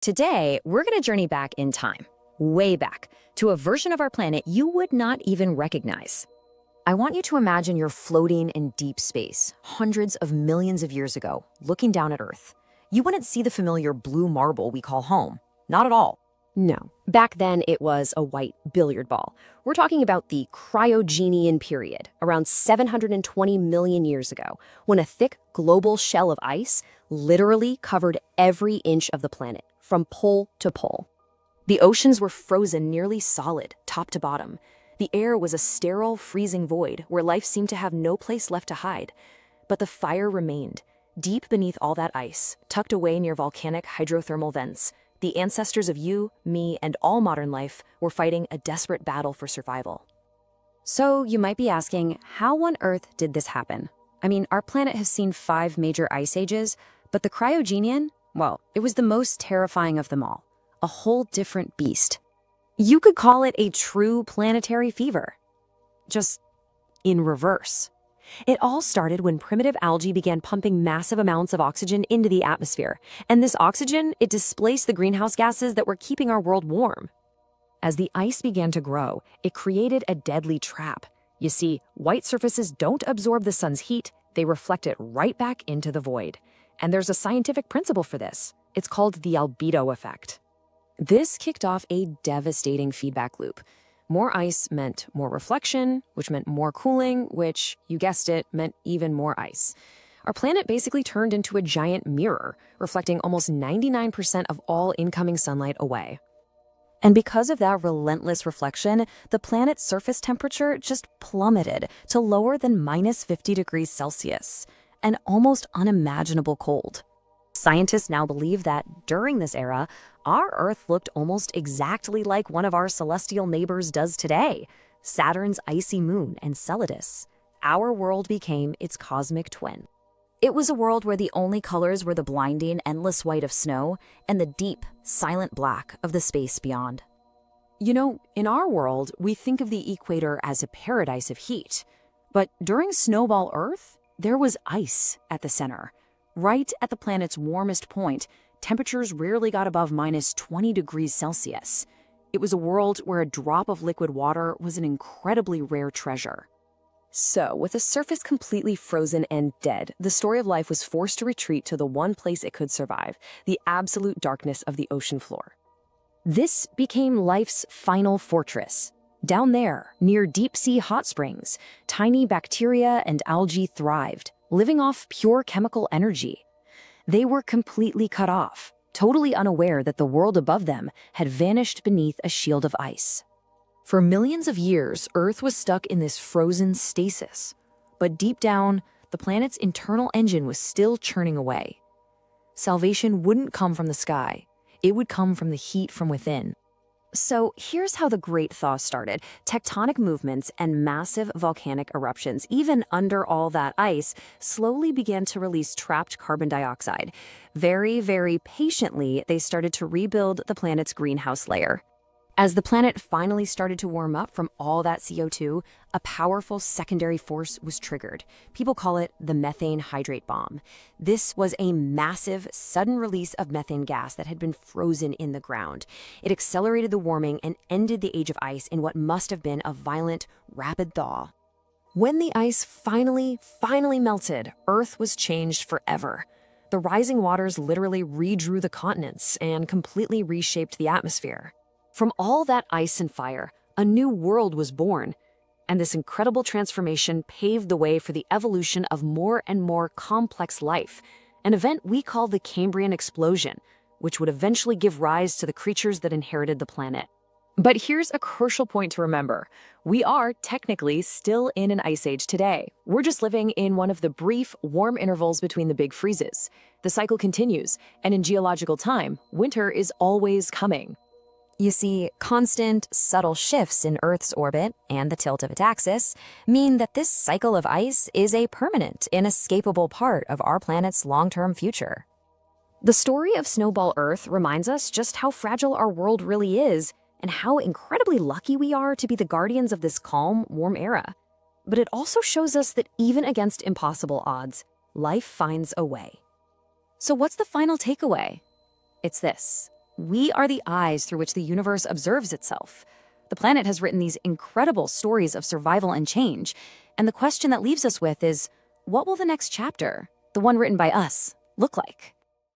Today, we're going to journey back in time, way back, to a version of our planet you would not even recognize. I want you to imagine you're floating in deep space, hundreds of millions of years ago, looking down at Earth. You wouldn't see the familiar blue marble we call home. Not at all. No. Back then, it was a white billiard ball. We're talking about the Cryogenian period, around 720 million years ago, when a thick global shell of ice literally covered every inch of the planet, from pole to pole. The oceans were frozen nearly solid, top to bottom. The air was a sterile, freezing void where life seemed to have no place left to hide. But the fire remained. Deep beneath all that ice, tucked away near volcanic hydrothermal vents, the ancestors of you, me, and all modern life were fighting a desperate battle for survival. So you might be asking, how on earth did this happen? I mean, our planet has seen 5 major ice ages, but the Cryogenian, well, it was the most terrifying of them all. A whole different beast. You could call it a true planetary fever. Just in reverse. It all started when primitive algae began pumping massive amounts of oxygen into the atmosphere. And this oxygen, it displaced the greenhouse gases that were keeping our world warm. As the ice began to grow, it created a deadly trap. You see, white surfaces don't absorb the sun's heat, they reflect it right back into the void. And there's a scientific principle for this. It's called the albedo effect. This kicked off a devastating feedback loop. More ice meant more reflection, which meant more cooling, which, you guessed it, meant even more ice. Our planet basically turned into a giant mirror, reflecting almost 99% of all incoming sunlight away. And because of that relentless reflection, the planet's surface temperature just plummeted to lower than minus 50 degrees Celsius, an almost unimaginable cold. Scientists now believe that during this era, our Earth looked almost exactly like one of our celestial neighbors does today, Saturn's icy moon Enceladus. Our world became its cosmic twin. It was a world where the only colors were the blinding, endless white of snow and the deep, silent black of the space beyond. You know, in our world, we think of the equator as a paradise of heat. But during Snowball Earth, there was ice at the center. Right at the planet's warmest point, temperatures rarely got above minus 20 degrees Celsius. It was a world where a drop of liquid water was an incredibly rare treasure. So, with a surface completely frozen and dead, the story of life was forced to retreat to the one place it could survive, the absolute darkness of the ocean floor. This became life's final fortress. Down there, near deep-sea hot springs, tiny bacteria and algae thrived, living off pure chemical energy. They were completely cut off, totally unaware that the world above them had vanished beneath a shield of ice. For millions of years, Earth was stuck in this frozen stasis. But deep down, the planet's internal engine was still churning away. Salvation wouldn't come from the sky. It would come from the heat from within. So here's how the Great Thaw started. Tectonic movements and massive volcanic eruptions, even under all that ice, slowly began to release trapped carbon dioxide. Very, very patiently, they started to rebuild the planet's greenhouse layer. As the planet finally started to warm up from all that CO2, a powerful secondary force was triggered. People call it the methane hydrate bomb. This was a massive, sudden release of methane gas that had been frozen in the ground. It accelerated the warming and ended the age of ice in what must have been a violent, rapid thaw. When the ice finally melted, Earth was changed forever. The rising waters literally redrew the continents and completely reshaped the atmosphere. From all that ice and fire, a new world was born, and this incredible transformation paved the way for the evolution of more and more complex life, an event we call the Cambrian explosion, which would eventually give rise to the creatures that inherited the planet. But here's a crucial point to remember. We are technically still in an ice age today. We're just living in one of the brief, warm intervals between the big freezes. The cycle continues, and in geological time, winter is always coming. You see, constant, subtle shifts in Earth's orbit and the tilt of its axis mean that this cycle of ice is a permanent, inescapable part of our planet's long-term future. The story of Snowball Earth reminds us just how fragile our world really is and how incredibly lucky we are to be the guardians of this calm, warm era. But it also shows us that even against impossible odds, life finds a way. So what's the final takeaway? It's this. We are the eyes through which the universe observes itself. The planet has written these incredible stories of survival and change, and the question that leaves us with is, what will the next chapter, the one written by us, look like?